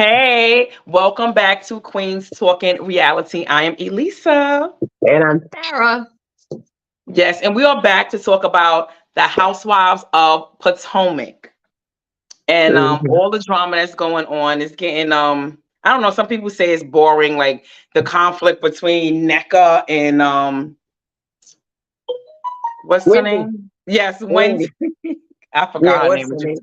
Hey, welcome back to Queens Talking Reality. I am Elisa. And I'm Sarah. Yes, and we are back to talk about the Housewives of Potomac and Mhm. all the drama that's going on. It's getting I don't know. Some people say it's boring, like the conflict between NECA and what's her Wendy. name? Yes, Wendy. Wendy. I Yeah, forgot her what's name. her name?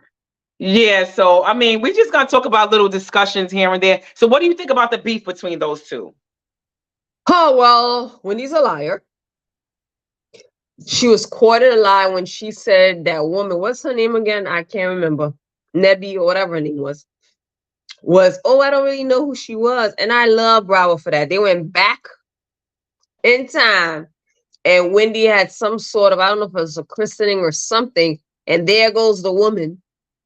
Yeah, so I mean, we're just gonna talk about little discussions here and there. So, what do you think about the beef between those two? Oh, well, Wendy's a liar. She was caught in a lie when she said that woman, what's her name again? I can't remember. Nebby or whatever her name was, oh, I don't really know who she was. And I love Bravo for that. They went back in time and Wendy had some sort of, I don't know if it was a christening or something. And there goes the woman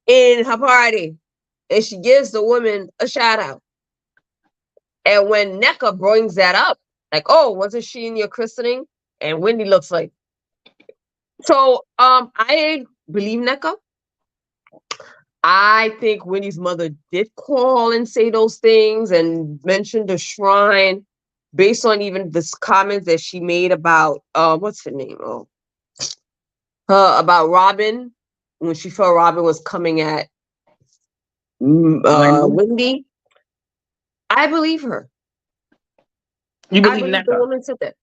in her party. And she gives the woman a shout out. And when NECA brings that up, like, oh, wasn't she in your christening? And Wendy looks like, so I believe NECA. I think Wendy's mother did call and say those things and mention the shrine based on even this comments that she made about what's her name? Oh, about Robin when she felt Robin was coming at Wendy, Wendy. I believe her. you I believe believe the NECA? woman said that.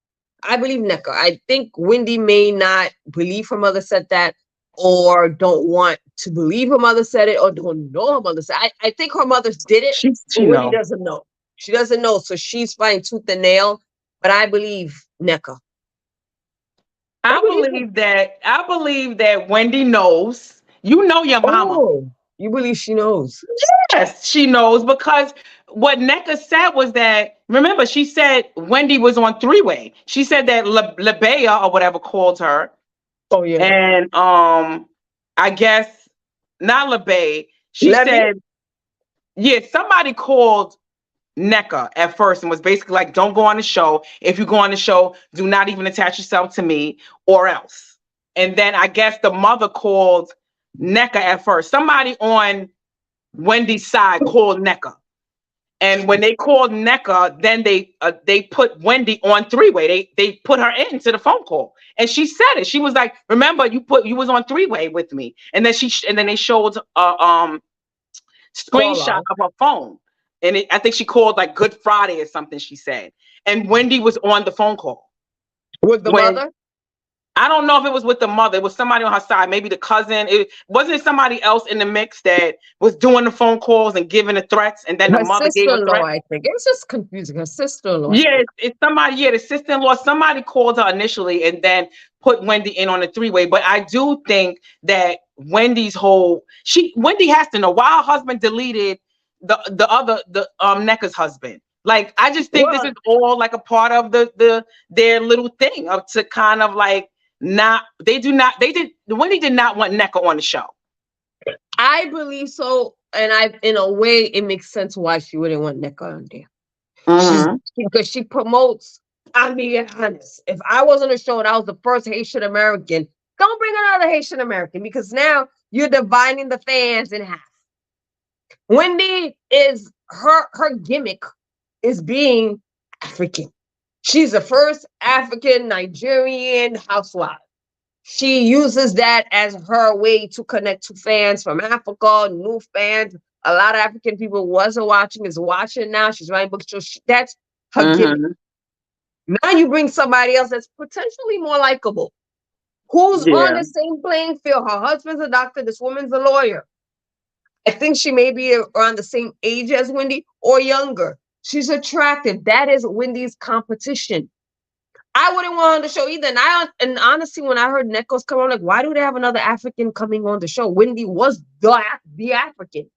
I believe NECA. I think Wendy may not believe her mother said that, or don't want to believe her mother said it, or don't know her mother said. I think her mother did it, but She Wendy know. doesn't know. She doesn't know, so she's fighting tooth and nail. But I believe NECA. I believe her. I believe that Wendy knows. You know your mama. Oh, you believe she knows? Yes, she knows because what NECA said was that remember she said Wendy was on three way. She said that Labea or whatever called her, Oh yeah, and I guess not LeBay. She Levy. said yeah somebody called NECA at first and was basically like, don't go on the show. If you go on the show, do not even attach yourself to me or else. And then I guess the mother called NECA at first. Somebody on Wendy's side called NECA. And when they called NECA, then they put Wendy on three way. They put her into the phone call, and she said it. She was like, "Remember, you was on three way with me." And then they showed screenshot Fallout of her phone. And I think she called like Good Friday or something, she said. And Wendy was on the phone call. with the When mother. I don't know if it was with the mother, it was somebody on her side, maybe the cousin. It wasn't somebody else in the mix that was doing the phone calls and giving the threats, and then the Her mother gave a sister-in-law, threat. I think. It's just confusing. Her sister-in-law, I Yeah, think. it's somebody, yeah, the sister-in-law, somebody called her initially and then put Wendy in on the three-way. But I do think that Wendy has to know why her husband deleted the NECA's husband. Like, I just think this Well, is all like a part of their little thing of to kind of like not Wendy did not want NECA on the show. I believe so, and in a way, it makes sense why she wouldn't want NECA on there. Mm-hmm. Because she promotes. I'm being honest. If I was on a show and I was the first Haitian American, don't bring another Haitian American because now you're dividing the fans in half. Wendy is her gimmick is being African. She's the first African Nigerian housewife. She uses that as her way to connect to fans from Africa, new fans. A lot of African people wasn't watching, is watching now. She's writing books. So that's her gimmick. Mm-hmm. Now you bring somebody else that's potentially more likable, who's on Yeah. the same playing field. Her husband's a doctor. This woman's a lawyer. I think she may be around the same age as Wendy or younger. She's attractive. That is Wendy's competition. I wouldn't want her on the show either. And honestly, when I heard Neko's come on, like, why do they have another African coming on the show? Wendy was the African.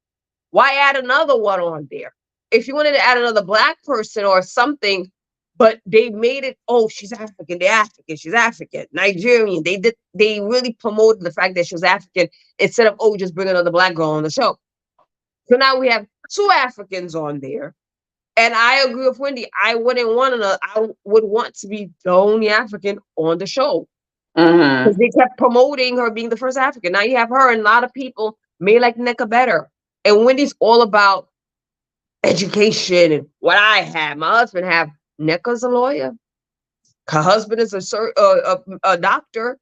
Why add another one on there? If you wanted to add another black person or something, but they made it, oh, she's African, they're African, she's African, Nigerian. They really promoted the fact that she was African instead of, oh, just bring another black girl on the show. So now we have two Africans on there. And I agree with Wendy. I wouldn't want another. I would want to be the only African on the show because Mm-hmm. they kept promoting her being the first African. Now you have her, and a lot of people may like NECA better. And Wendy's all about education and what I have. My husband have. Necca's a lawyer. Her husband is a doctor.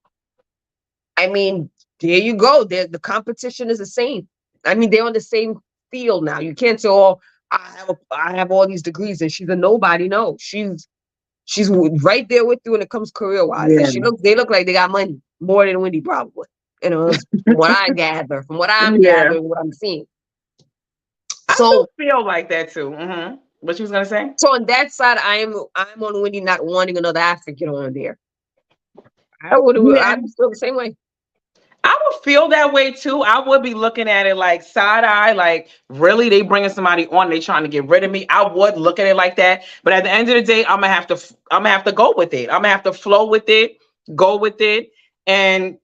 I mean, there you go. The competition is the same. I mean, they're on the same field now. You can't say, "Oh, I have all these degrees and she's a nobody." No, she's right there with you when it comes career wise, and Yeah. they look like they got money more than Wendy probably. You know, from what I gather, from what I'm Yeah. gathering, what I'm seeing. I do So, feel like that too. What you was gonna say? so on that side, I'm on Wendy not wanting another African on there. Yeah. I'm still the same way. I would feel that way too. I would be looking at it like side eye, like really they bringing somebody on, they trying to get rid of me. I would look at it like that. But at the end of the day, I'm gonna have to go with it. I'm gonna have to flow with it, go with it, and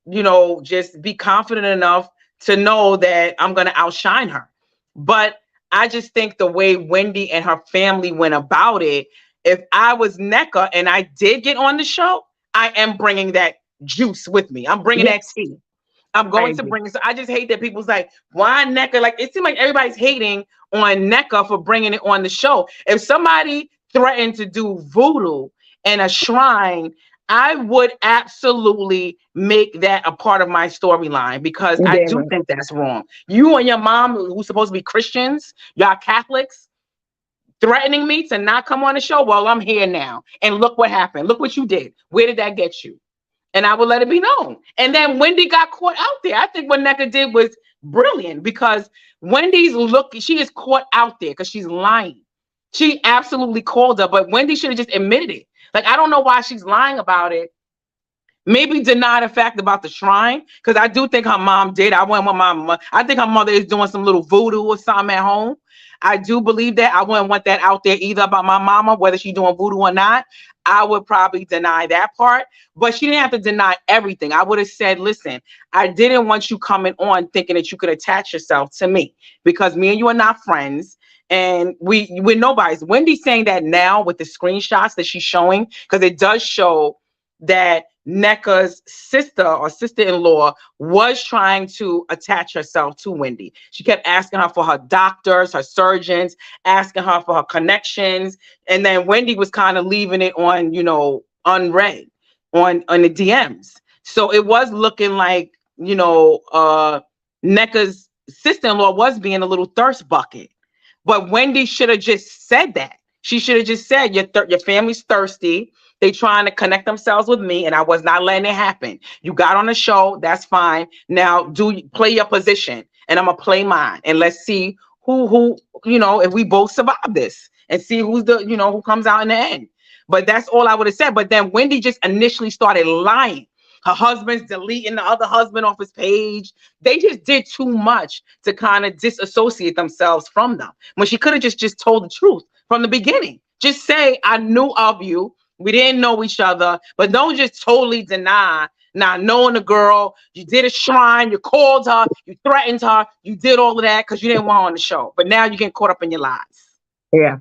just be confident enough to know that I'm gonna outshine her. But I just think the way Wendy and her family went about it, if I was NECA and I did get on the show, I am bringing that juice with me. I'm bringing that Yes, tea. I'm I going to agree. bring it. So I just hate that people's like, why NECA? Like it seems like everybody's hating on NECA for bringing it on the show. If somebody threatened to do voodoo in a shrine, I would absolutely make that a part of my storyline because You I damn do right. think that's wrong. You and your mom, who's supposed to be Christians, y'all Catholics, threatening me to not come on the show. Well, I'm here now. And look what happened. Look what you did. Where did that get you? And I would let it be known. And then Wendy got caught out there. I think what NECA did was brilliant because she is caught out there because she's lying. She absolutely called her, but Wendy should have just admitted it. Like, I don't know why she's lying about it. Maybe deny the fact about the shrine because I do think her mom did. I went with my mom. I think her mother is doing some little voodoo or something at home. I do believe that. I wouldn't want that out there either about my mama, whether she's doing voodoo or not. I would probably deny that part, but she didn't have to deny everything. I would have said, listen, I didn't want you coming on thinking that you could attach yourself to me because me and you are not friends. And we're nobody's. Wendy's saying that now with the screenshots that she's showing, because it does show that NECA's sister or sister-in-law was trying to attach herself to Wendy. She kept asking her for her doctors, her surgeons, asking her for her connections. And then Wendy was kind of leaving it on, unread on the DMs. So it was looking like, NECA's sister-in-law was being a little thirst bucket. But Wendy should have just said that. She should have just said, your family's thirsty. They trying to connect themselves with me, and I was not letting it happen. You got on the show, that's fine. Now play your position, and I'm gonna play mine, and let's see who if we both survive this, and see who's who comes out in the end. But that's all I would have said. But then Wendy just initially started lying. Her husband's deleting the other husband off his page. They just did too much to kind of disassociate themselves from them. When she could have just told the truth from the beginning. Just say, I knew of you. We didn't know each other, but don't just totally deny not knowing the girl. You did a shrine, you called her, you threatened her, you did all of that because you didn't want her on the show. But now you're getting caught up in your lies. Yeah.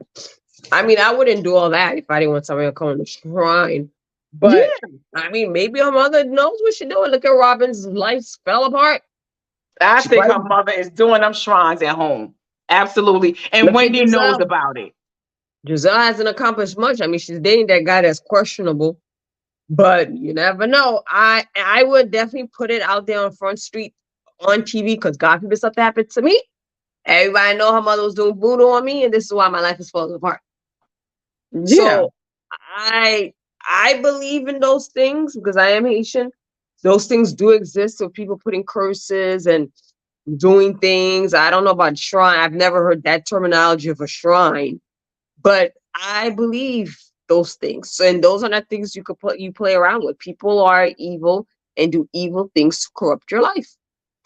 I mean, I wouldn't do all that if I didn't want somebody to come on the shrine. Yeah, But I mean, maybe her mother knows what she's doing. Look at Robin's life fell apart. I She think her probably mother is doing them shrines at home. Absolutely. And look at Wendy knows Giselle. about it. Giselle hasn't accomplished much. I mean, she's dating that guy that's questionable, but you never know. I would definitely put it out there on Front Street on TV because God forbid something happened to me. Everybody know her mother was doing voodoo on me, and this is why my life is falling apart. Yeah. So I believe in those things because I am Haitian. Those things do exist. So people putting curses and doing things. I don't know about shrine. I've never heard that terminology of a shrine, but I believe those things. So, and those are not things you play around with. People are evil and do evil things to corrupt your life.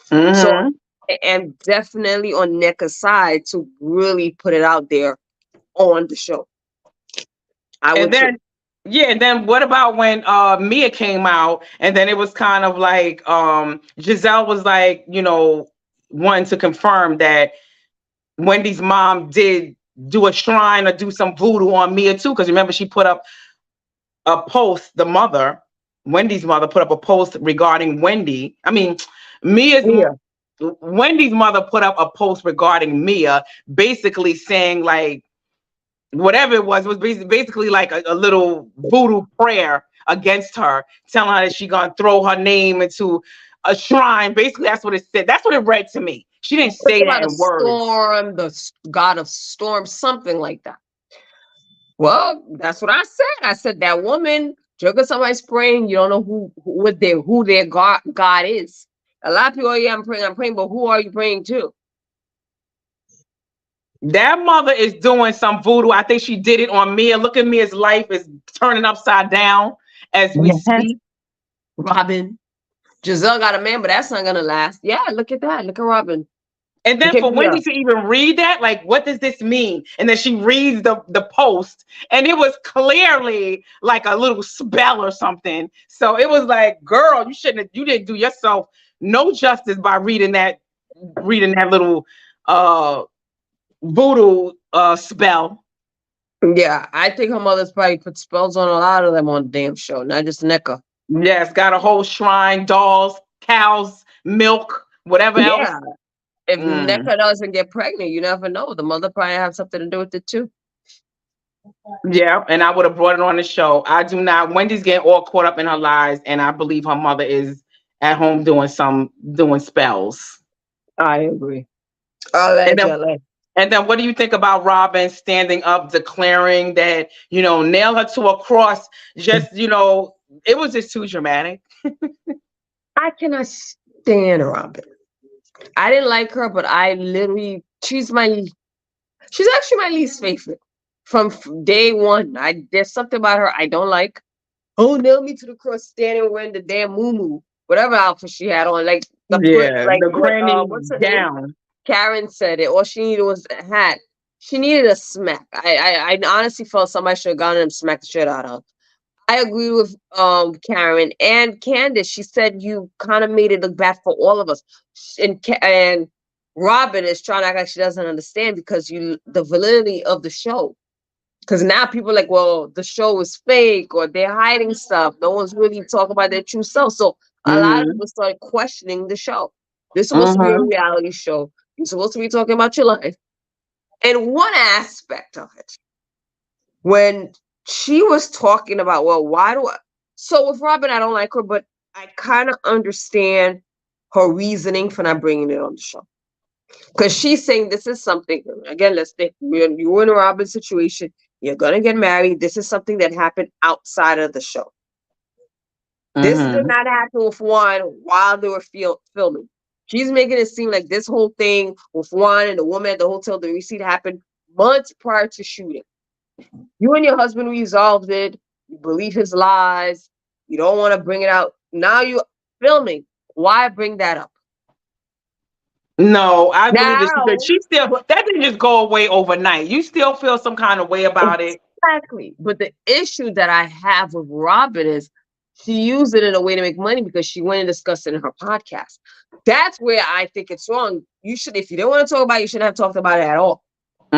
So Mm-hmm. I am definitely on NECA's side to really put it out there on the show. I And would too. then, yeah, then what about when Mia came out and then it was kind of like Giselle was like, wanting to confirm that Wendy's mom did do a shrine or do some voodoo on Mia too. Because remember, she put up a post, Wendy's mother put up a post regarding Wendy. I mean, Mia's Yeah. Wendy's mother put up a post regarding Mia, basically saying like whatever it was basically like a little voodoo prayer against her, telling her that she gonna throw her name into a shrine. Basically, that's what it said. That's what it read to me. She didn't It's say that about a in words. storm, god of storm, something like that. Well, that's what I said. I said that woman, look at somebody's praying. You don't know who their God is. A lot of people, oh, yeah, I'm praying, but who are you praying to? That mother is doing some voodoo. I think she did it on Mia. Look at Mia's life is turning upside down as we Yes. speak. Robin. Giselle got a man, but that's not gonna last. Yeah, look at that. Look at Robin. And Look then at for Mia. Wendy to even read that, like, what does this mean? And then she reads the post, and it was clearly like a little spell or something. So it was like, girl, you didn't do yourself no justice by reading that little uh voodoo spell. Yeah, I think her mother's probably put spells on a lot of them on the damn show, not just Nika. Yes, got a whole shrine, dolls, cows, milk, whatever else. Yeah, if Mm. Nika doesn't get pregnant, you never know. The mother probably have something to do with it too. Yeah, and I would have brought it on the show. I do not. Wendy's getting all caught up in her lies, and I believe her mother is at home doing spells. I agree. And then Allegedly. and then what do you think about Robin standing up, declaring that, nail her to a cross? Just, it was just too dramatic. I cannot stand Robin. I didn't like her, but she's actually my least favorite from day one. There's something about her I don't like. Oh, nail me to the cross, standing wearing the damn moo whatever outfit she had on, like Yeah, like the what granny what's her name? gown. Karen said it. All she needed was a hat. She needed a smack. I honestly felt somebody should have gone and smacked the shit out of her. I agree with Karen and Candace. She said you kind of made it look bad for all of us. And Robin is trying to act like she doesn't understand because the validity of the show. Because now people are like, well, the show is fake or they're hiding stuff. No one's really talking about their true self. So a lot of Mm-hmm. people started questioning the show. This is supposed to be a Mm-hmm. reality show. You're supposed to be talking about your life. And one aspect of it, when she was talking about, well, why do I? So with Robin, I don't like her, but I kind of understand her reasoning for not bringing it on the show. Because she's saying this is something, again, let's think, you're in a Robin situation, you're going to get married. This is something that happened outside of the show. This did Mm-hmm. not happen with Juan while they were filming. She's making it seem like this whole thing with Juan and the woman at the hotel, the receipt happened months prior to shooting. You and your husband resolved it. You believe his lies. You don't want to bring it out. Now you're filming. Why bring that up? No, I believe that Now, she still, that didn't just go away overnight. You still feel some kind of way about it. exactly. But the issue that I have with Robin is she used it in a way to make money because she went and discussed it in her podcast. That's where I think it's wrong. You should, if you don't want to talk about it, you shouldn't have talked about it at all.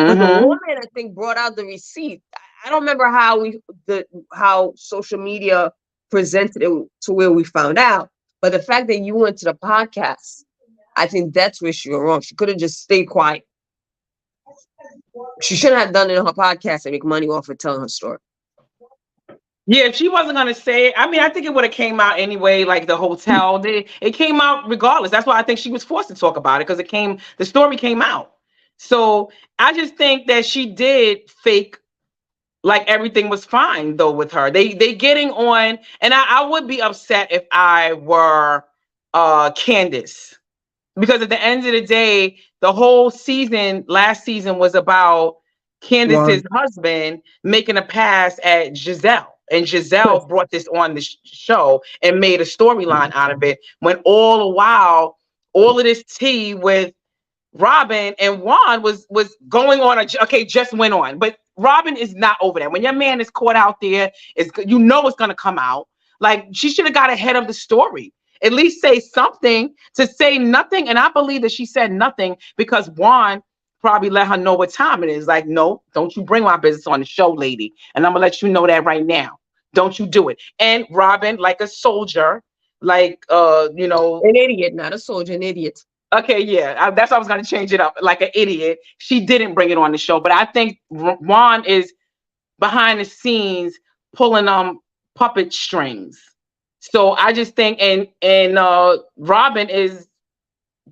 But the Mm-hmm. woman, I think, brought out the receipt. I don't remember how social media presented it to where we found out. But the fact that you went to the podcast, I think that's where she went wrong. She could have just stayed quiet. She shouldn't have done it on her podcast and make money off of telling her story. Yeah, if she wasn't gonna say it, I mean, I think it would have came out anyway. Like the hotel, it came out regardless. That's why I think she was forced to talk about it because the story came out. So I just think that she did fake like everything was fine though with her. They getting on, and I would be upset if I were Candace because at the end of the day, the whole season, last season was about Wow. Candace's husband making a pass at Giselle. And Giselle brought this on the show and made a storyline out of it. When all the while, all of this tea with Robin and Juan was going on. Okay, just went on, but Robin is not over that. When your man is caught out there, it's it's gonna come out. Like she should have got ahead of the story. At least say something. To say nothing, and I believe that she said nothing because Juan probably let her know what time it is. Like, no, don't you bring my business on the show, lady. And I'm gonna let you know that right now. Don't you do it. And Robin, like a soldier, like An idiot, not a soldier, an idiot. Okay, yeah, that's why I was gonna change it up like an idiot. She didn't bring it on the show, but I think Juan is behind the scenes pulling puppet strings. So I just think and Robin is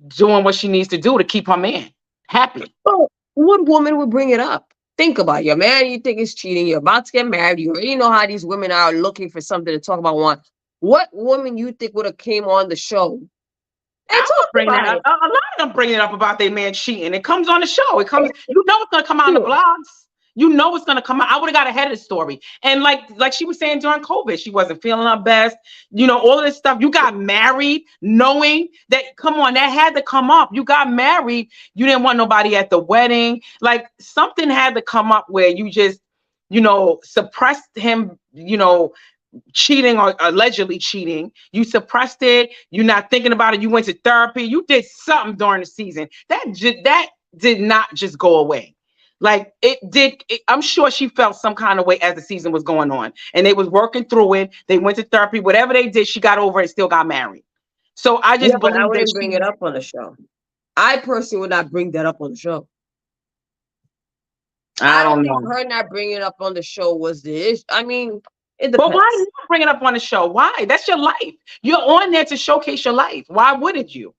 doing what she needs to do to keep her man happy. Well, what woman would bring it up? Think about it. Your man you think is cheating. You're about to get married. You already know how these women are looking for something to talk about. One, what woman you think would have came on the show and I would talked bring about that. it? A lot of them bringing it up about their man cheating. It comes on the show. It comes. You know it's gonna come out in the Yeah. blogs. You know it's gonna come out. I would have got ahead of the story. And like she was saying during COVID, she wasn't feeling her best. You know all of this stuff. You got married knowing that. Come on, that had to come up. You got married. You didn't want nobody at the wedding. Like something had to come up where you just suppressed him. Cheating or allegedly cheating. You suppressed it. You're not thinking about it. You went to therapy. You did something during the season. That did not just go away. Like it did. I'm sure she felt some kind of way as the season was going on, and they was working through it. They went to therapy. Whatever they did, she got over it. Still got married. So I Yeah, just but I believe that wouldn't bring she. it up on the show. I personally would not bring that up on the show. I I don't don't think know. her not bringing it up on the show was the issue. I mean, it But why depends. not bring it up on the show? Why? That's your life. You're on there to showcase your life. Why wouldn't you?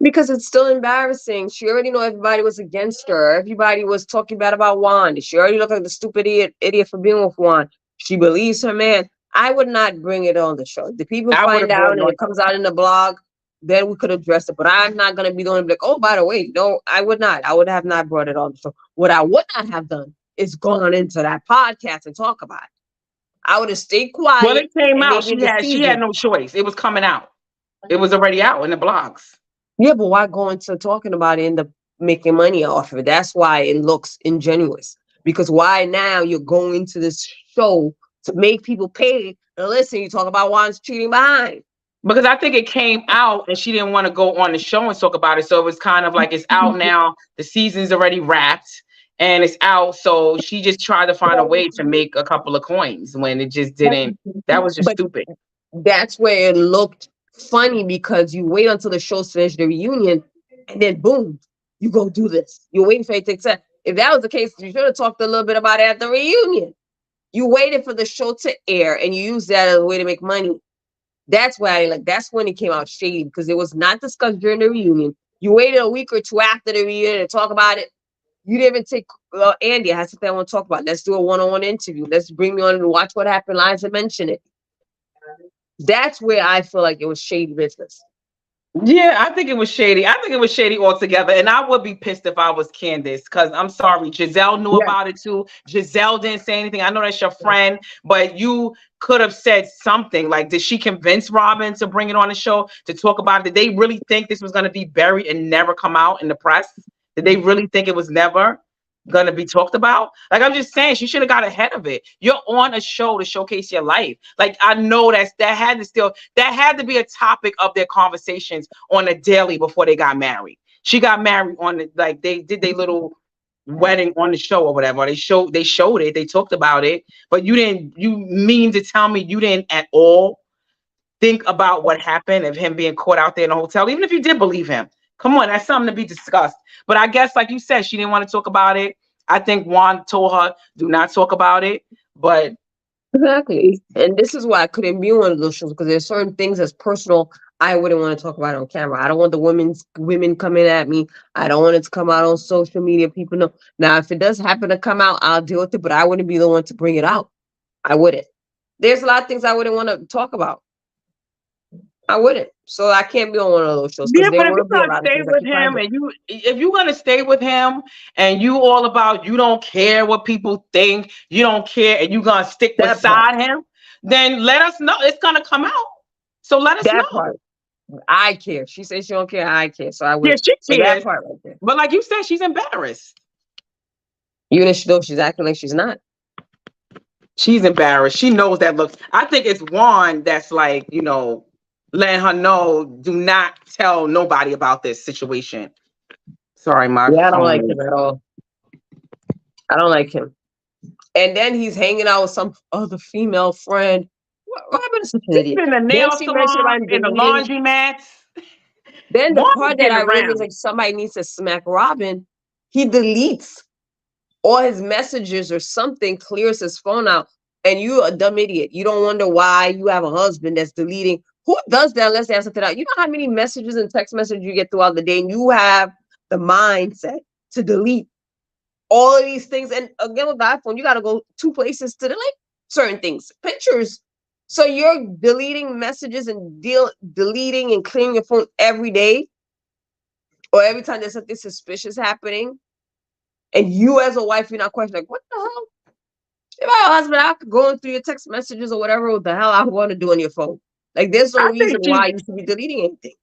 Because it's still embarrassing. She already know everybody was against her. Everybody was talking bad about Juan. She already looked like the stupid idiot for being with Juan. She believes her man. I would not bring it on the show. The people I would find have brought out it and on. it comes out in the blog, then we could address it. But I'm not gonna be the one to be like, oh, by the way, no, I would not. I would have not brought it on the show. What I would not have done is gone into that podcast and talk about it. I would have stayed Well, quiet it came and out. maybe in the She had season. no choice. It was coming out. It was already out in the blogs. Yeah, but why go into talking about it and end up making money off of it? That's why it looks ingenuous. Because why now you're going to this show to make people pay and listen, you talk about Juan's cheating behind. Because I think it came out and she didn't want to go on the show and talk about it. So it was kind of like it's out now. The season's already wrapped and it's out. So she just tried to find a way to make a couple of coins when it just didn't. That was just But stupid. that's where it looked funny because you wait until the show's finished, the reunion, and then boom, you go do this. You're waiting for it to accept. If that was the case, you should have talked a little bit about it at the reunion. You waited for the show to air and you used that as a way to make money. That's why that's when it came out shady because it was not discussed during the reunion. You waited a week or two after the reunion to talk about it. You didn't even take Andy. I said I want to talk about it. Let's do a one-on-one interview. Let's bring me on and watch what happened. Liza mention it. That's where I feel like it was shady business. Yeah, I think it was shady. I think it was shady altogether. And I would be pissed if I was Candace because I'm sorry. Giselle knew Yeah. about it too. Giselle didn't say anything. I know that's your friend, but you could have said something. Like, did she convince Robin to bring it on the show to talk about it? Did they really think this was going to be buried and never come out in the press? Did they really think it was never gonna be talked about? Like I'm just saying, she should have got ahead of it. You're on a show to showcase your life. Like I know that had to be a topic of their conversations on a daily before they got married. She got married on the like they did their little wedding on the show or whatever. They showed it, they talked about it, but you mean to tell me you didn't at all think about what happened of him being caught out there in the hotel, even if you did believe him. Come on, that's something to be discussed. But I guess, like you said, she didn't want to talk about it. I think Juan told her, do not talk about it. But Exactly. And this is why I couldn't be on one of those shows because there's certain things that's personal I wouldn't want to talk about on camera. I don't want the women coming at me. I don't want it to come out on social media. People know. Now, if it does happen to come out, I'll deal with it, but I wouldn't be the one to bring it out. I wouldn't. There's a lot of things I wouldn't want to talk about. I wouldn't. So I can't be on one of those shows because yeah, there but if will you're be a gonna lot of stay things that with keep him private. and if you're gonna stay with him and you all about you don't care what people think, you don't care, and you're gonna stick That part. beside him, then let us know it's gonna come out. So let us That know. part. I care. She says she don't care. I care. So I Yeah, would. she So that cares. part right there. But like you said, she's embarrassed. Even if she knows she's acting like she's not. She's embarrassed. She knows that looks. I think it's Juan that's like, letting her know, do not tell nobody about this situation. Sorry, my Yeah, I don't phone like is. him at all. I don't like him. And then he's hanging out with some other female friend. Robin is such an She's idiot. in the Then nail she mentioned salons, about him in the dating. laundromats. Then the Juan is part that getting I really around. like, somebody needs to smack Robin. He deletes all his messages or something, clears his phone out. And you a dumb idiot. You don't wonder why you have a husband that's deleting. Who does that unless they have something out? You know how many messages and text messages you get throughout the day, and you have the mindset to delete all of these things. And again, with the iPhone, you got to go two places to delete certain things, pictures. So you're deleting messages and deleting and clearing your phone every day, or every time there's something suspicious happening. And you, as a wife, you're not questioning, like, what the hell? If I was husband, I could go through your text messages or whatever the hell I want to do on your phone. Like, there's no I reason think she's why you should be deleting anything.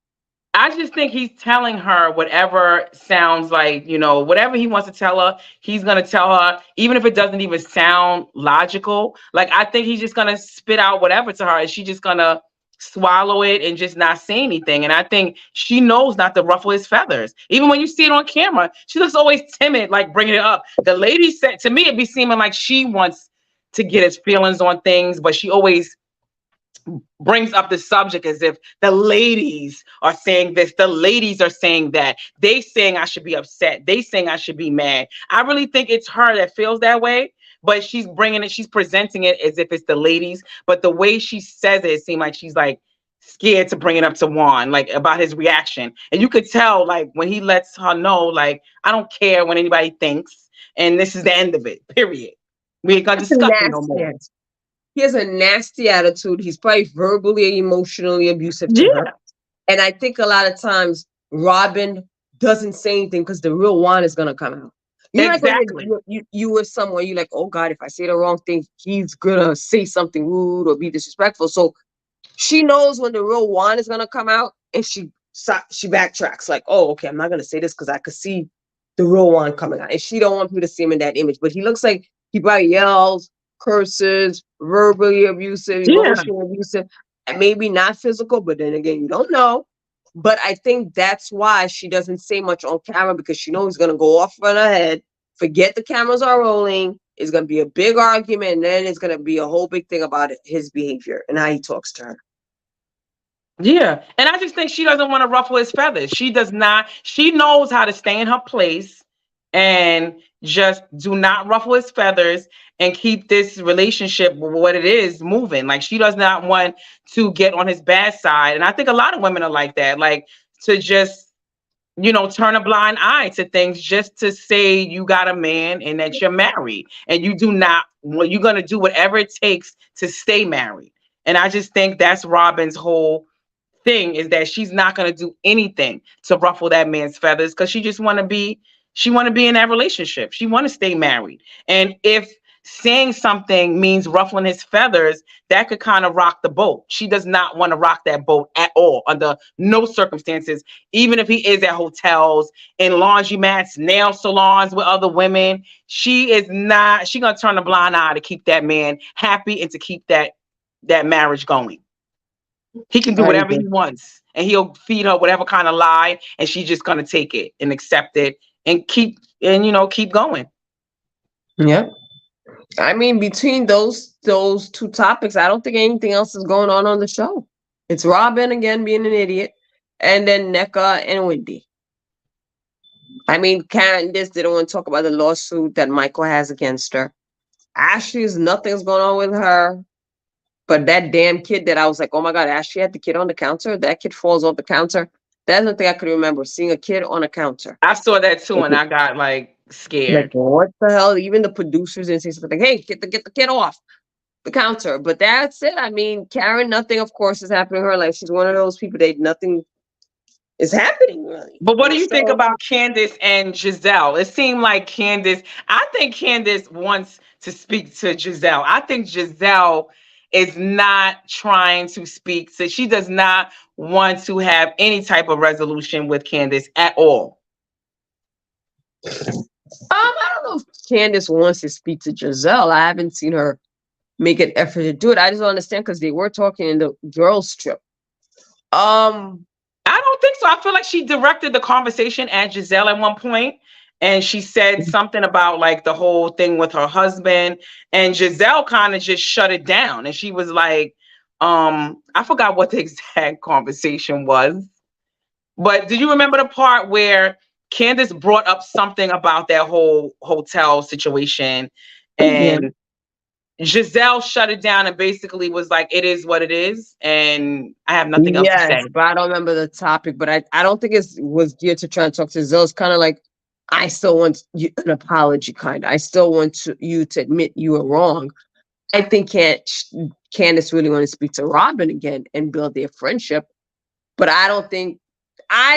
I just think he's telling her whatever sounds like, whatever he wants to tell her, he's going to tell her, even if it doesn't even sound logical. Like, I think he's just going to spit out whatever to her and she's just going to swallow it and just not say anything. And I think she knows not to ruffle his feathers. Even when you see it on camera, she looks always timid, like bringing it up. The lady said, to me, it'd be seeming like she wants to get his feelings on things, but she always brings up the subject as if the ladies are saying this, the ladies are saying that, they saying I should be upset, they saying I should be mad. I really think it's her that feels that way, but she's bringing it, she's presenting it as if it's the ladies, but the way she says it, it seems like she's like scared to bring it up to Juan, like about his reaction. And you could tell, like, when he lets her know, like, I don't care what anybody thinks, and this is the end of it, period. We ain't gonna That's a discuss it no nasty more. attitude. He has a nasty attitude. He's probably verbally and emotionally abusive to her. Yeah, And I think a lot of times Robin doesn't say anything because the real Juan is gonna come out. You know, like when exactly. you were somewhere, you're like, oh God, if I say the wrong thing, he's gonna say something rude or be disrespectful. So she knows when the real Juan is gonna come out, and she backtracks, like, oh, okay, I'm not gonna say this because I could see the real Juan coming out, and she don't want people to see him in that image. But he looks like he probably yells, curses, verbally abusive, Yeah. emotionally abusive, and maybe not physical. But then again, you don't know. But I think that's why she doesn't say much on camera, because she knows he's gonna go off on her head, forget the cameras are rolling. It's gonna be a big argument, and then it's gonna be a whole big thing about his behavior and how he talks to her. Yeah. And I just think she doesn't want to ruffle his feathers. She does not. She knows how to stay in her place and just do not ruffle his feathers and keep this relationship what it is moving. Like, she does not want to get on his bad side. And I think a lot of women are like that, like, to just, turn a blind eye to things just to say you got a man and that you're married and you do not, well, you're going to do whatever it takes to stay married. And I just think that's Robin's whole thing, is that she's not going to do anything to ruffle that man's feathers because she want to be in that relationship. She want to stay married. And if saying something means ruffling his feathers, that could kind of rock the boat. She does not want to rock that boat at all, under no circumstances, even if he is at hotels, in laundromats, nail salons with other women. She is not, she gonna turn a blind eye to keep that man happy and to keep that marriage going. He can do I whatever agree. he wants, and he'll feed her whatever kind of lie, and she's just gonna take it and accept it and keep going. Yeah. I mean, between those two topics, I don't think anything else is going on the show. It's Robin again being an idiot, and then NECA and Wendy. I mean, Candace didn't want to talk about the lawsuit that Michael has against her. Ashley's nothing's going on with her. But that damn kid that I was like, oh my God, Ashley had the kid on the counter. That kid falls off the counter. That's the thing I could remember, seeing a kid on a counter. I saw that too, Like, and I got like like, scared. what the hell? Even the producers didn't say something like, hey, get the kid off the counter. But that's it. I mean, Karen, nothing, of course, is happening in her life. She's one of those people that nothing is happening really But what on do the you think show. about Candace and Giselle? It seemed like Candace, I think Candace wants to speak to Giselle. I think Giselle is not trying to speak to, she does not want to have any type of resolution with Candace at all. I don't know if Candace wants to speak to Giselle. I haven't seen her make an effort to do it. I just don't understand because they were talking in the girls' trip. Um, I don't think so. I feel like she directed the conversation at Giselle at one point, and she said something about like the whole thing with her husband, and Giselle kind of just shut it down, and she was like, I forgot what the exact conversation was. But do you remember the part where Candace brought up something about that whole hotel situation Yeah. and Giselle shut it down and basically was like, it is what it is, and I have nothing else to say. Yes, but I don't remember the topic. But I don't think it was geared to try and talk to Zill. It's kind of like, I still want an apology, kind of. I still want you to admit you were wrong. I think Candace really want to speak to Robin again and build their friendship. But I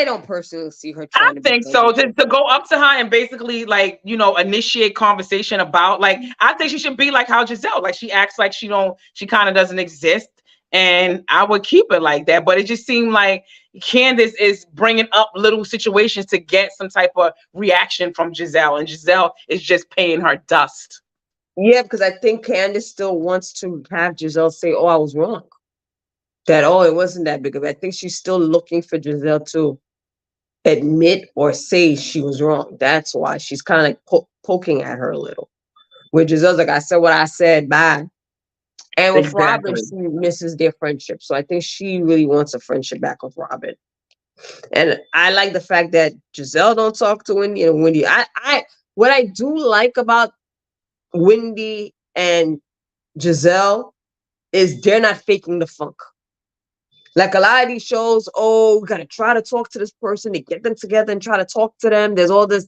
don't personally see her I trying to be think friends so. with To Giselle. go up to her and basically like, initiate conversation about like, I think she should be like how Giselle, like she acts like she kind of doesn't exist. And I would keep it like that. But it just seemed like Candace is bringing up little situations to get some type of reaction from Giselle. And Giselle is just paying her dust. Yeah, because I think Candace still wants to have Giselle say, "Oh, I was wrong." That, oh, it wasn't that big of it. I think she's still looking for Giselle to admit or say she was wrong. That's why she's kind of like poking at her a little. Where Giselle's like, "I said what I said, bye." And with Robin, Exactly. she misses their friendship. So I think she really wants a friendship back with Robin. And I like the fact that Giselle don't talk to Wendy, and Wendy. I what I do like about Wendy and Giselle is they're not faking the funk. Like a lot of these shows, oh, we gotta try to talk to this person to get them together and try to talk to them. There's all this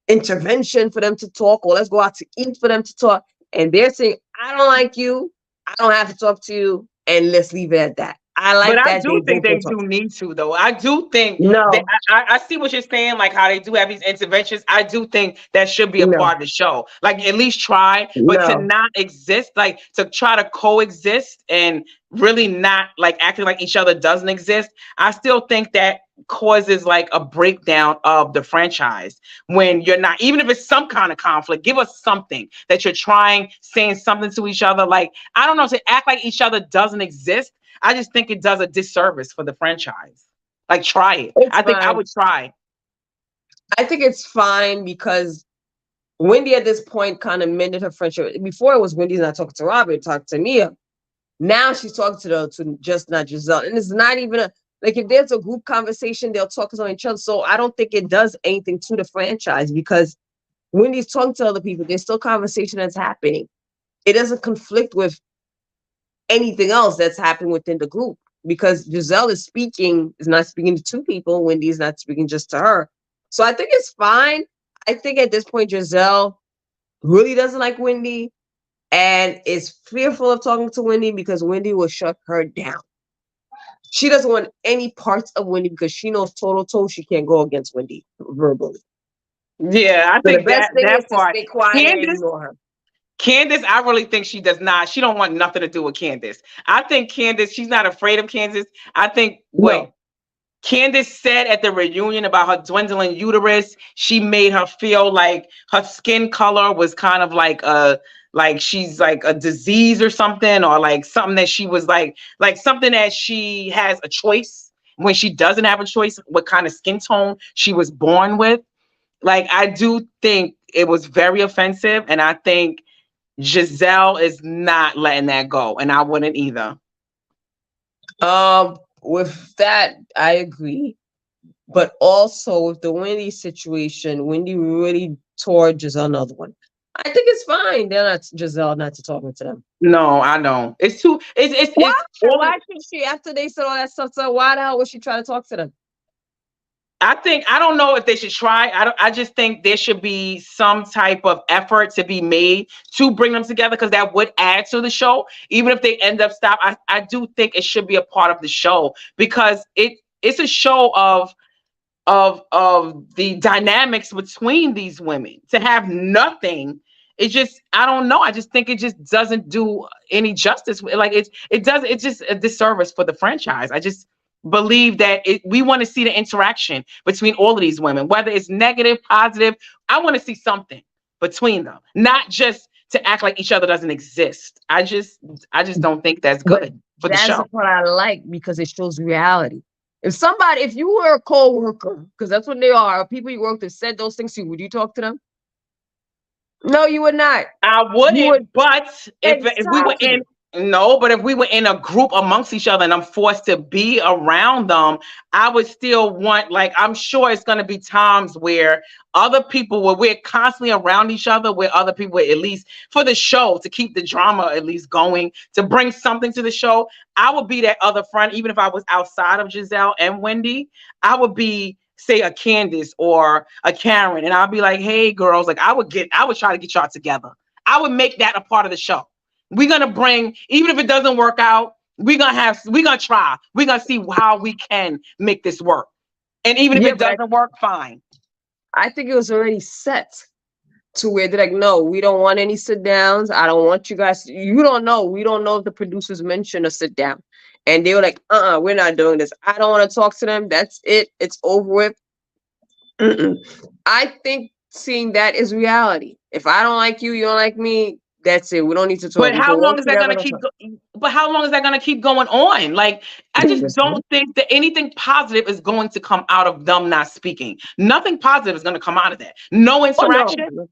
intervention for them to talk, or let's go out to eat for them to talk. And they're saying, I don't like you, I don't have to talk to you, and let's leave it at that. I But like I that they do think both they don't talk. do need to, though. I do think that No, I see what you're saying, like how they do have these interventions. I do think that should be a no, part of the show. Like at least try, but to no. not exist, like to try to coexist and really not like acting like each other doesn't exist. I still think that causes like a breakdown of the franchise when you're not, even if it's some kind of conflict, give us something that you're trying, saying something to each other. Like, I don't know, to act like each other doesn't exist. I just think it does a disservice for the franchise. Like, try it. It's I think I fine. would try. I think it's fine because Wendy at this point kind of mended her friendship. Before it was Wendy's not talking to Robert, talking to Mia. Now she's talking to just not Giselle. And it's not even like if there's a group conversation, they'll talk to each other. So I don't think it does anything to the franchise because Wendy's talking to other people. There's still conversation that's happening. It doesn't conflict with anything else that's happening within the group because Giselle is not speaking to two people. Wendy's not speaking just to her. So I think it's fine. I think at this point, Giselle really doesn't like Wendy and is fearful of talking to Wendy because Wendy will shut her down. She doesn't want any parts of Wendy because she knows toe she can't go against Wendy verbally. Yeah, I So the think best thing is that to part. stay quiet and Candace, ignore her. Candace, I really think she does not. She don't want nothing to do with Candace. I think Candace, she's not afraid of Candace. I think what No. Candace said at the reunion about her dwindling uterus, she made her feel like her skin color was kind of like she's like a disease or something, or like something that she was like something that she has a choice when she doesn't have a choice, what kind of skin tone she was born with. Like I do think it was very offensive, and I think Giselle is not letting that go, and I wouldn't either. With that, I agree. But also with the Wendy situation, Wendy really tore Giselle another one. I think it's fine. They're not Giselle not to talking to them. No, I know. It's too. Why? It's all. Why should she? After they said all that stuff, so why the hell would she try to talk to them? I think I don't know if they should try. I just think there should be some type of effort to be made to bring them together because that would add to the show. Even if they end up stop, I do think it should be a part of the show because it's a show of the dynamics between these women. To have nothing, it just, I don't know, I just think it just doesn't do any justice. Like it's just a disservice for the franchise. I just believe that we want to see the interaction between all of these women, whether it's negative, positive. I want to see something between them, not just to act like each other doesn't exist. I just don't think that's But good for the that's the show. part I like because it shows reality. If you were a co-worker, because that's what they are, people you work with said those things to you, would you talk to them? No, you would not. I You would wouldn't, but if we were in exactly. No, but if we were in a group amongst each other and I'm forced to be around them, I would still want, like, I'm sure it's going to be times where other people, where we're constantly around each other, where other people, at least for the show, to keep the drama at least going, to bring something to the show, I would be that other friend. Even if I was outside of Giselle and Wendy, I would be, say, a Candace or a Karen, and I'll be like, hey, girls, like, I would try to get y'all together. I would make that a part of the show. We're gonna bring, even if it doesn't work out, we're gonna try. We're gonna see how we can make this work. And even if Yeah, it but doesn't work, fine. I think it was already set to where they're like, no, we don't want any sit downs. I don't want you guys. You don't know. We don't know if the producers mentioned a sit down. And they were like, we're not doing this. I don't want to talk to them. That's it. It's over with. Mm-mm. I think seeing that is reality. If I don't like you, you don't like me. That's it. We don't need to talk. But We can how long work is that together. gonna keep? But how long is that gonna keep going on? Like, I just don't think that anything positive is going to come out of them not speaking. Nothing positive is gonna come out of that. No Oh no, interaction.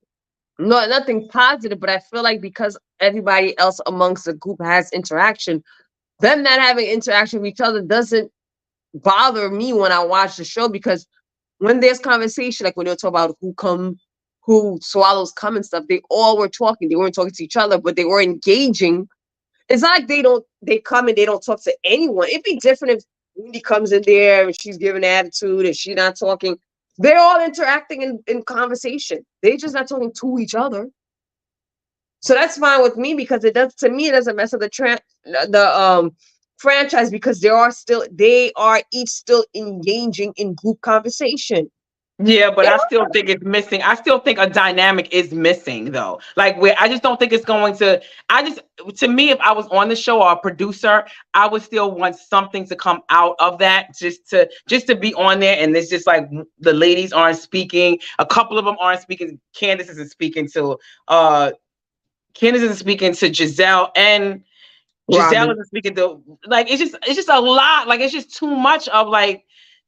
no, nothing positive. But I feel like because everybody else amongst the group has interaction, them not having interaction with each other doesn't bother me when I watch the show, because when there's conversation, like when they'll talk about who swallows cum and stuff, they all were talking. They weren't talking to each other, but they were engaging. It's not like they come and they don't talk to anyone. It'd be different if Wendy comes in there and she's giving attitude and she's not talking. They're all interacting in conversation. They're just not talking to each other. So that's fine with me, because it does, to me, it doesn't mess up the franchise, because they are each still engaging in group conversation. Yeah, but It I still think it's missing. I still think a dynamic is missing, though. Like, where I just don't think it's going to. I just, to me, if I was on the show or a producer, I would still want something to come out of that, just to be on there. And it's just like the ladies aren't speaking. A couple of them aren't speaking. Uh Candace isn't speaking to Giselle, and Giselle Robin. isn't speaking to, like, it's just a lot. Like, it's just too much of, like,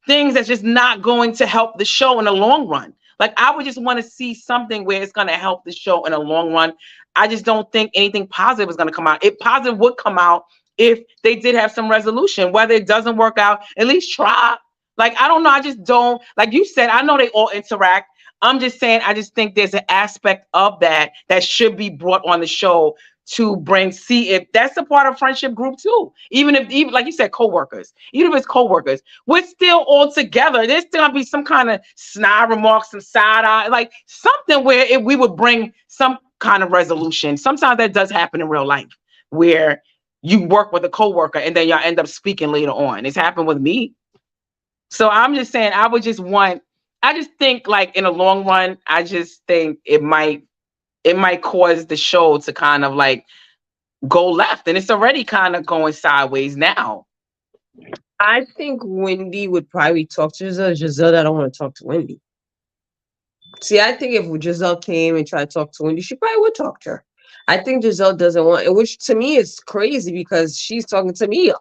things that's just not going to help the show in the long run. Like, I would just want to see something where it's going to help the show in the long run. I just don't think anything positive is going to come out. If positive would come out if they did have some resolution. Whether it doesn't work out, at least try. Like, I don't know. I just don't, like you said, I know they all interact. I'm just saying, I just think there's an aspect of that should be brought on the show to see if that's a part of friendship group too. Even like you said, coworkers, even if it's coworkers, we're still all together. There's still gonna be some kind of snide remarks, some side eye, like something where if we would bring some kind of resolution. Sometimes that does happen in real life, where you work with a coworker and then y'all end up speaking later on. It's happened with me. So I'm just saying, I just think, like, in the long run, I just think it might cause the show to kind of like go left, and it's already kind of going sideways now. I think Wendy would probably talk to Giselle. Giselle, I don't want to talk to Wendy. See, I think if Giselle came and tried to talk to Wendy, she probably would talk to her. I think Giselle doesn't want it, which to me is crazy, because she's talking to me.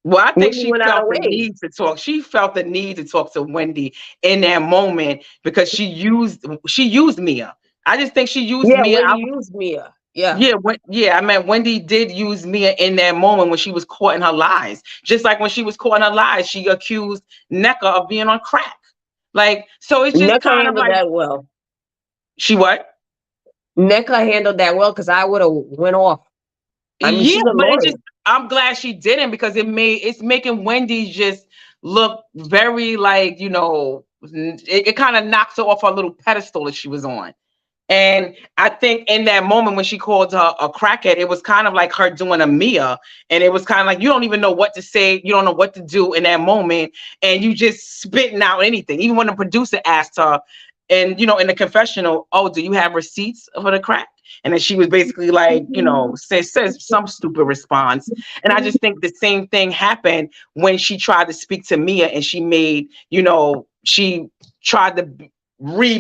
Well, I think Wendy she went out felt of the way. need to talk. She felt the need to talk to Wendy in that moment because she used Mia. I just think she used Yeah, Mia. Wendy used Mia. Yeah. Yeah, I mean, Wendy did use Mia in that moment when she was caught in her lies. Just like when she was caught in her lies, she accused Neka of being on crack. Like, so it's just Neka kind of handled like, that well. she what? Neka handled that well, because I would have went off. I mean, Yeah, she's a but lawyer. I'm glad she didn't, because it's making Wendy just look very, like, it kind of knocks her off her little pedestal that she was on. And I think in that moment when she called her a crackhead, it was kind of like her doing a Mia. And it was kind of like, you don't even know what to say. You don't know what to do in that moment. And you just spitting out anything. Even when the producer asked her, and, in the confessional, oh, do you have receipts for the crack? And then she was basically like, says some stupid response. And I just think the same thing happened when she tried to speak to Mia, and she tried to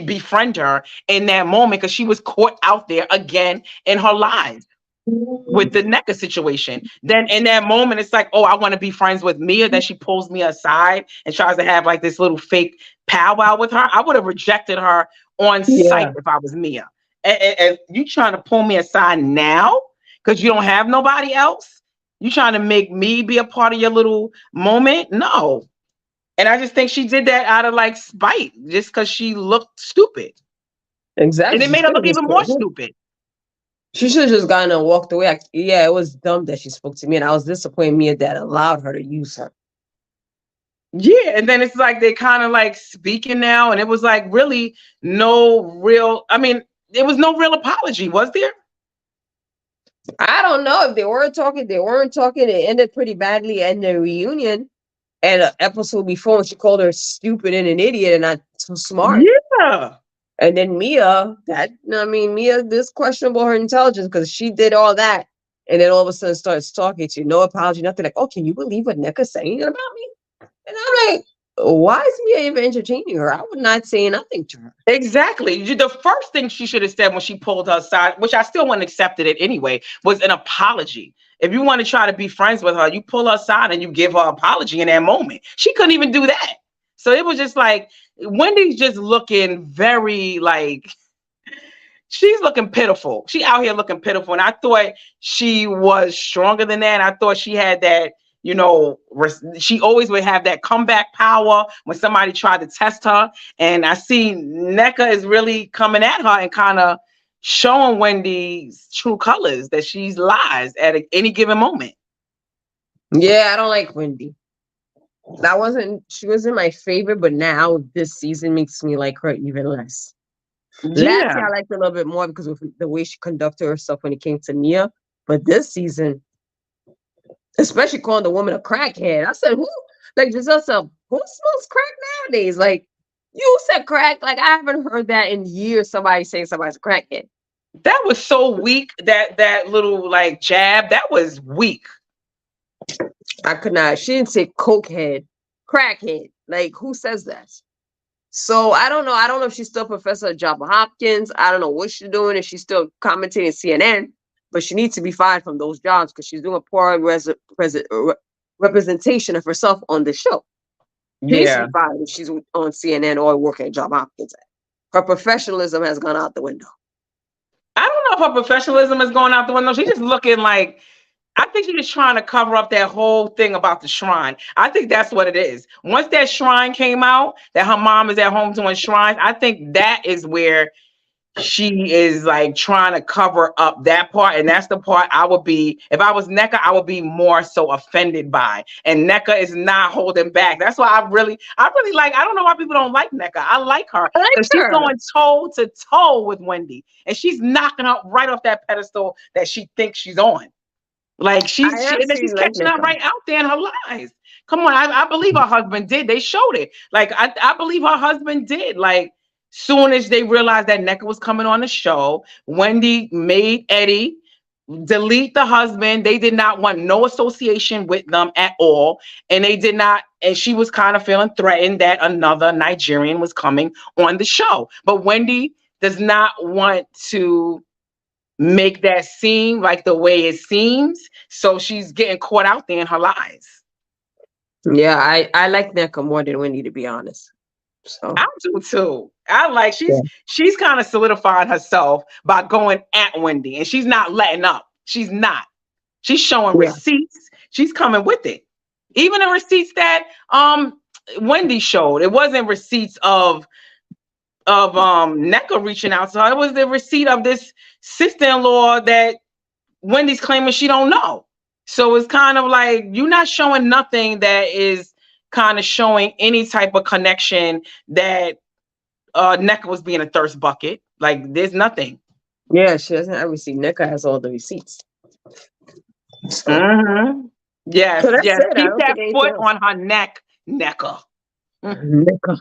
befriend her in that moment, because she was caught out there again in her lies with the NECA situation. Then in that moment, it's like, oh, I want to be friends with Mia. Then she pulls me aside and tries to have like this little fake powwow with her. I would have rejected her on sight Yeah. if I was Mia. And you trying to pull me aside now because you don't have nobody else? You trying to make me be a part of your little moment? No. And I just think she did that out of like spite, just because she looked stupid. And Exactly. it made her look even more stupid. She should have just gotten and walked away. Yeah, it was dumb that she spoke to me, and I was disappointed Mia that allowed her to use her. Yeah, and then it's like they kind of like speaking now, and it was like really no real. I mean, there was no real apology, was there? I don't know if they were talking. They weren't talking. It ended pretty badly in the reunion. And an episode before, she called her stupid and an idiot and not too smart. Yeah. And then Mia, Mia, this questionable her intelligence because she did all that, and then all of a sudden starts talking to you, no apology, nothing. Like, oh, can you believe what Nneka saying about me? And I'm like, why is Mia even entertaining her? I would not say nothing to her. Exactly. The first thing she should have said when she pulled her aside, which I still wouldn't accepted it anyway, was an apology. If you want to try to be friends with her, you pull her aside and you give her an apology in that moment. She couldn't even do that. So it was just like Wendy's just looking very like she's looking pitiful. She out here looking pitiful. And I thought she was stronger than that. And I thought she had that, she always would have that comeback power when somebody tried to test her. And I see Nneka is really coming at her and kind of showing Wendy's true colors, that she's lies at any given moment. Yeah, I don't like Wendy. She wasn't my favorite, but now this season makes me like her even less. Last year I liked her a little bit more because of the way she conducted herself when it came to Mia. But this season, especially calling the woman a crackhead, I said, who? Like Giselle said, who smokes crack nowadays? Like, you said crack. Like, I haven't heard that in years, somebody saying somebody's a crackhead. That was so weak, that little like jab, that was weak. I could not. She didn't say cokehead, crackhead. Like, who says that? So I don't know. I don't know if she's still professor at Johns Hopkins. I don't know what she's doing. If she's still commentating CNN, but she needs to be fired from those jobs because she's doing poor representation of herself on the show. She needs to be fired if she's on CNN or working at Johns Hopkins. Her professionalism has gone out the window. I don't know if her professionalism is going out the window. She's just looking like, I think she's just trying to cover up that whole thing about the shrine. I think that's what it is. Once that shrine came out, that her mom is at home doing shrines, I think that is where she is like trying to cover up that part. And that's the part I would be, if I was Nneka, I would be more so offended by. And Nneka is not holding back. That's why I really like, I don't know why people don't like Nneka. I like her because she's going toe to toe with Wendy. And she's knocking her right off that pedestal that she thinks she's on. Like she's catching up right out there in her lies. Come on, I believe her husband did. They showed it. Like I believe her husband did. Like soon as they realized that Nneka was coming on the show, Wendy made Eddie delete the husband. They did not want no association with them at all, and they did not. And she was kind of feeling threatened that another Nigerian was coming on the show. But Wendy does not want to make that seem like the way it seems. So she's getting caught out there in her lies. Yeah, I like Nneka more than Wendy, to be honest. So I do too. I like she's kind of solidifying herself by going at Wendy, and she's not letting up. She's not. She's showing receipts. She's coming with it. Even the receipts that Wendy showed, it wasn't receipts of Nneka reaching out to her. It was the receipt of this sister-in-law that Wendy's claiming she don't know. So it's kind of like you're not showing nothing that is kind of showing any type of connection that Nneka was being a thirst bucket. Like there's nothing. Yeah, she doesn't have receipt. Nneka has all the receipts. So. Mm-hmm. Yes, so yes. Keep that foot on her neck, Nneka. Nneka.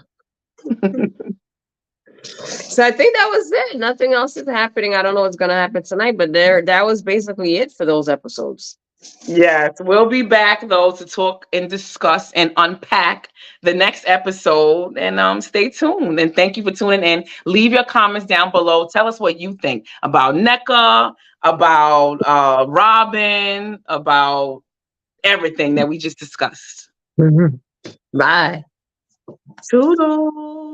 So I think that was it. Nothing else is happening. I don't know what's going to happen tonight, but that was basically it for those episodes. Yes, we'll be back though to talk and discuss and unpack the next episode. And stay tuned. And thank you for tuning in. Leave your comments down below. Tell us what you think about Nneka, about Robin, about everything that we just discussed. Mm-hmm. Bye. Toodles.